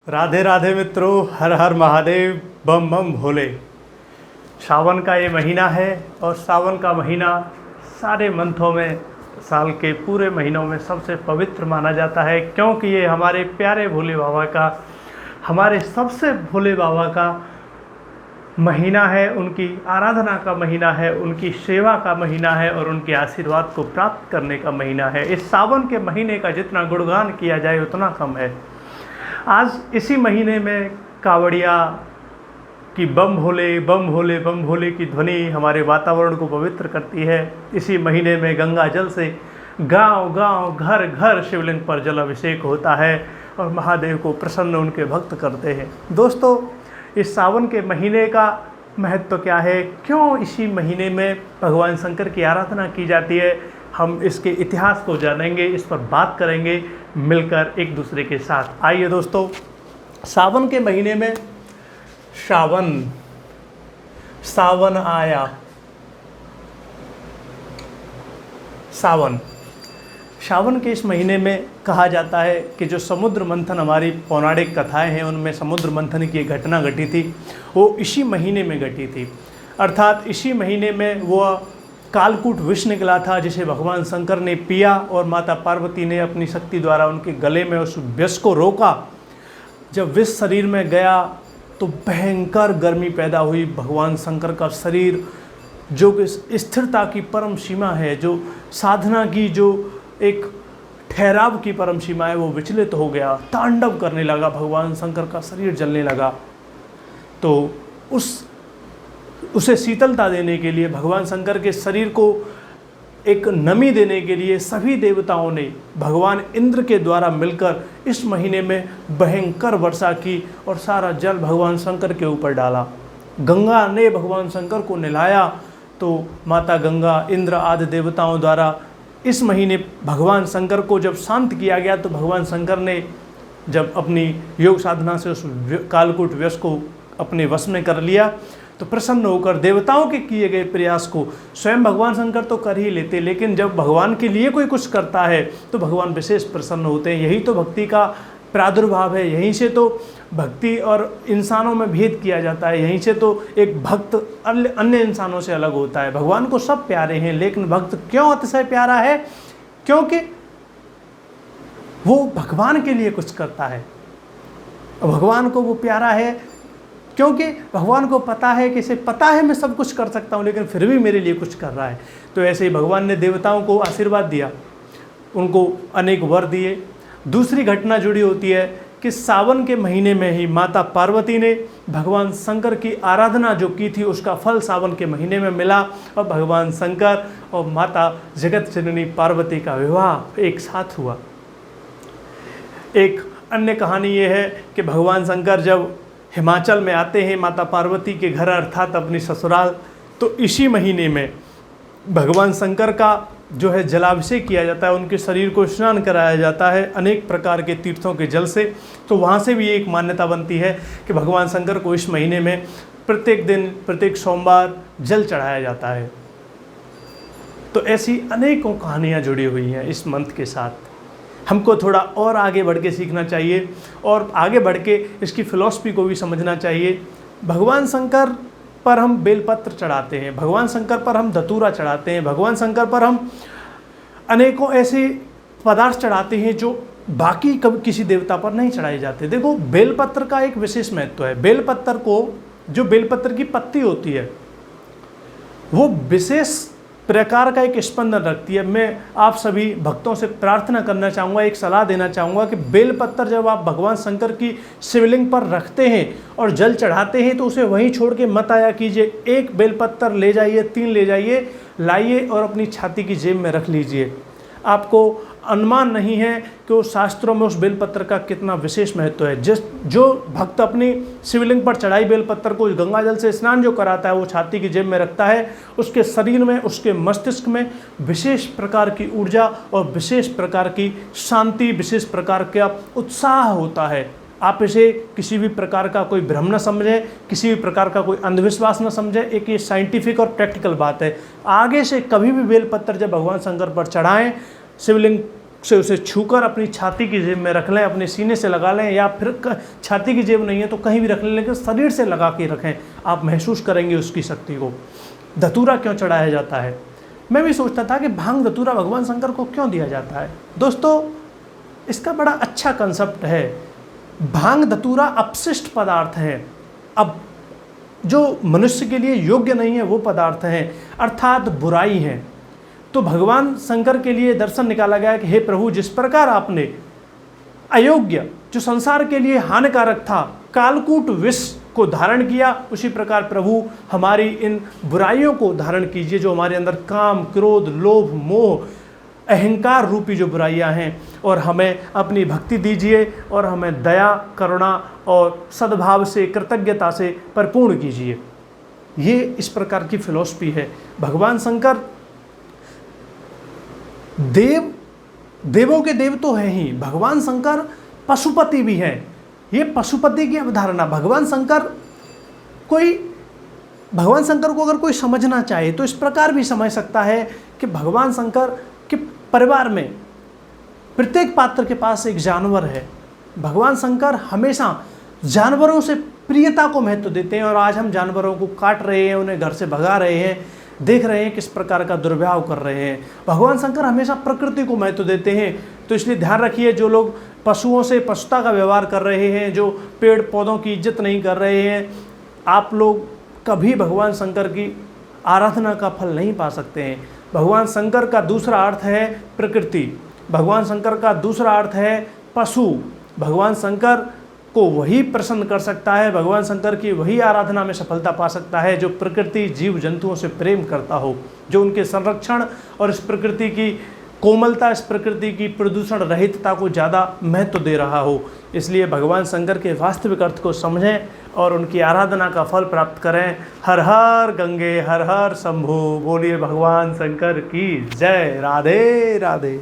राधे राधे मित्रों, हर हर महादेव, बम बम भोले। सावन का ये महीना है और सावन का महीना सारे मंथों में, साल के पूरे महीनों में सबसे पवित्र माना जाता है, क्योंकि ये हमारे प्यारे भोले बाबा का, हमारे सबसे भोले बाबा का महीना है, उनकी आराधना का महीना है, उनकी सेवा का महीना है और उनके आशीर्वाद को प्राप्त करने का महीना है। इस सावन के महीने का जितना गुणगान किया जाए उतना कम है। आज इसी महीने में कावड़िया की बम भोले बम भोले बम भोले की ध्वनि हमारे वातावरण को पवित्र करती है। इसी महीने में गंगा जल से गांव गांव घर घर शिवलिंग पर जल अभिषेक होता है और महादेव को प्रसन्न उनके भक्त करते हैं। दोस्तों, इस सावन के महीने का महत्व क्या है, क्यों इसी महीने में भगवान शंकर की आराधना की जाती है, हम इसके इतिहास को जानेंगे, इस पर बात करेंगे मिलकर एक दूसरे के साथ। आइए दोस्तों, सावन के महीने में सावन आया। सावन के इस महीने में कहा जाता है कि जो समुद्र मंथन, हमारी पौराणिक कथाएं हैं उनमें समुद्र मंथन की घटना घटी थी, वो इसी महीने में घटी थी। अर्थात इसी महीने में वह कालकूट विष निकला था जिसे भगवान शंकर ने पिया और माता पार्वती ने अपनी शक्ति द्वारा उनके गले में उस विष को रोका। जब विष शरीर में गया तो भयंकर गर्मी पैदा हुई। भगवान शंकर का शरीर, जो कि स्थिरता की परम सीमा है, जो साधना की जो एक ठहराव की परम सीमा है, वो विचलित हो गया, तांडव करने लगा। भगवान शंकर का शरीर जलने लगा। तो उसे शीतलता देने के लिए, भगवान शंकर के शरीर को एक नमी देने के लिए सभी देवताओं ने भगवान इंद्र के द्वारा मिलकर इस महीने में भयंकर वर्षा की और सारा जल भगवान शंकर के ऊपर डाला। गंगा ने भगवान शंकर को नहलाया। तो माता गंगा, इंद्र आदि देवताओं द्वारा इस महीने भगवान शंकर को जब शांत किया गया, तो भगवान शंकर ने जब अपनी योग साधना से उस कालकूट विष को अपने वश में कर लिया, तो प्रसन्न होकर देवताओं के किए गए प्रयास को स्वयं भगवान शंकर तो कर ही लेते, लेकिन जब भगवान के लिए कोई कुछ करता है तो भगवान विशेष प्रसन्न होते हैं। यही तो भक्ति का प्रादुर्भाव है। यहीं से तो भक्ति और इंसानों में भेद किया जाता है। यहीं से तो एक भक्त अन्य इंसानों से अलग होता है। भगवान को सब प्यारे हैं, लेकिन भक्त क्यों अतिशय प्यारा है? क्योंकि वो भगवान के लिए कुछ करता है। भगवान को वो प्यारा है क्योंकि भगवान को पता है कि इसे पता है मैं सब कुछ कर सकता हूँ, लेकिन फिर भी मेरे लिए कुछ कर रहा है। तो ऐसे ही भगवान ने देवताओं को आशीर्वाद दिया, उनको अनेक वर दिए। दूसरी घटना जुड़ी होती है कि सावन के महीने में ही माता पार्वती ने भगवान शंकर की आराधना जो की थी, उसका फल सावन के महीने में मिला और भगवान शंकर और माता जगत जननी पार्वती का विवाह एक साथ हुआ। एक अन्य कहानी ये है कि भगवान शंकर जब हिमाचल में आते हैं माता पार्वती के घर, अर्थात अपनी ससुराल, तो इसी महीने में भगवान शंकर का जो है जलाभिषेक किया जाता है, उनके शरीर को स्नान कराया जाता है अनेक प्रकार के तीर्थों के जल से। तो वहाँ से भी एक मान्यता बनती है कि भगवान शंकर को इस महीने में प्रत्येक दिन, प्रत्येक सोमवार जल चढ़ाया जाता है। तो ऐसी अनेकों कहानियाँ जुड़ी हुई हैं इस मंथ के साथ। हमको थोड़ा और आगे बढ़ के सीखना चाहिए और आगे बढ़ के इसकी फिलॉसफी को भी समझना चाहिए। भगवान शंकर पर हम बेलपत्र चढ़ाते हैं, भगवान शंकर पर हम धतूरा चढ़ाते हैं, भगवान शंकर पर हम अनेकों ऐसे पदार्थ चढ़ाते हैं जो बाकी कभी किसी देवता पर नहीं चढ़ाए जाते। देखो, बेलपत्र का एक विशेष महत्व है। बेलपत्र को, जो बेलपत्र की पत्ती होती है, वो विशेष प्रकार का एक स्पंदन रखती है। मैं आप सभी भक्तों से प्रार्थना करना चाहूँगा, एक सलाह देना चाहूँगा कि बेलपत्र जब आप भगवान शंकर की शिवलिंग पर रखते हैं और जल चढ़ाते हैं, तो उसे वहीं छोड़ के मत आया कीजिए। एक बेलपत्र ले जाइए, 3 ले जाइए, लाइए और अपनी छाती की जेब में रख लीजिए। आपको अनुमान नहीं है कि उस शास्त्रों में उस बेलपत्र का कितना विशेष महत्व है। जो भक्त अपनी शिवलिंग पर चढ़ाई बेलपत्र को गंगा जल से स्नान जो कराता है, वो छाती की जेब में रखता है, उसके शरीर में, उसके मस्तिष्क में विशेष प्रकार की ऊर्जा और विशेष प्रकार की शांति, विशेष प्रकार का उत्साह होता है। आप इसे किसी भी प्रकार का कोई भ्रम न समझें, किसी भी प्रकार का कोई अंधविश्वास न समझें। एक ये साइंटिफिक और प्रैक्टिकल बात है। आगे से कभी भी बेलपत्र जब भगवान शंकर पर चढ़ाएं, शिवलिंग से उसे छूकर अपनी छाती की जेब में रख लें, अपने सीने से लगा लें, या फिर छाती की जेब नहीं है तो कहीं भी रख लें, लेकिन शरीर से लगा के रखें, आप महसूस करेंगे उसकी शक्ति को। धतूरा क्यों चढ़ाया जाता है? मैं भी सोचता था कि भांग धतूरा भगवान शंकर को क्यों दिया जाता है। दोस्तों, इसका बड़ा अच्छा कंसेप्ट है। भांग धतूरा अपशिष्ट पदार्थ हैं, अब जो मनुष्य के लिए योग्य नहीं है वो पदार्थ हैं, अर्थात बुराई हैं। तो भगवान शंकर के लिए दर्शन निकाला गया कि हे प्रभु, जिस प्रकार आपने अयोग्य, जो संसार के लिए हानिकारक था, कालकूट विष को धारण किया, उसी प्रकार प्रभु हमारी इन बुराइयों को धारण कीजिए, जो हमारे अंदर काम, क्रोध, लोभ, मोह, अहंकार रूपी जो बुराइयां हैं, और हमें अपनी भक्ति दीजिए, और हमें दया, करुणा और सद्भाव से, कृतज्ञता से परिपूर्ण कीजिए। ये इस प्रकार की फिलॉसफी है। भगवान शंकर देवों के देव तो हैं ही, भगवान शंकर पशुपति भी हैं। ये पशुपति की अवधारणा, भगवान शंकर को अगर कोई समझना चाहे तो इस प्रकार भी समझ सकता है कि भगवान शंकर के परिवार में प्रत्येक पात्र के पास एक जानवर है। भगवान शंकर हमेशा जानवरों से प्रियता को महत्व देते हैं, और आज हम जानवरों को काट रहे हैं, उन्हें घर से भगा रहे हैं, देख रहे हैं किस प्रकार का दुर्व्यवहार कर रहे हैं। भगवान शंकर हमेशा प्रकृति को महत्व देते हैं। तो इसलिए ध्यान रखिए, जो लोग पशुओं से पशुता का व्यवहार कर रहे हैं, जो पेड़ पौधों की इज्जत नहीं कर रहे हैं, आप लोग कभी भगवान शंकर की आराधना का फल नहीं पा सकते हैं। भगवान शंकर का दूसरा अर्थ है प्रकृति, भगवान शंकर का दूसरा अर्थ है पशु। भगवान शंकर को वही प्रसन्न कर सकता है, भगवान शंकर की वही आराधना में सफलता पा सकता है जो प्रकृति, जीव जंतुओं से प्रेम करता हो, जो उनके संरक्षण और इस प्रकृति की कोमलता, इस प्रकृति की प्रदूषण रहितता को ज़्यादा महत्व दे रहा हो। इसलिए भगवान शंकर के वास्तविक अर्थ को समझें और उनकी आराधना का फल प्राप्त करें। हर हर गंगे, हर हर शंभु। बोलिए भगवान शंकर की जय। राधे राधे।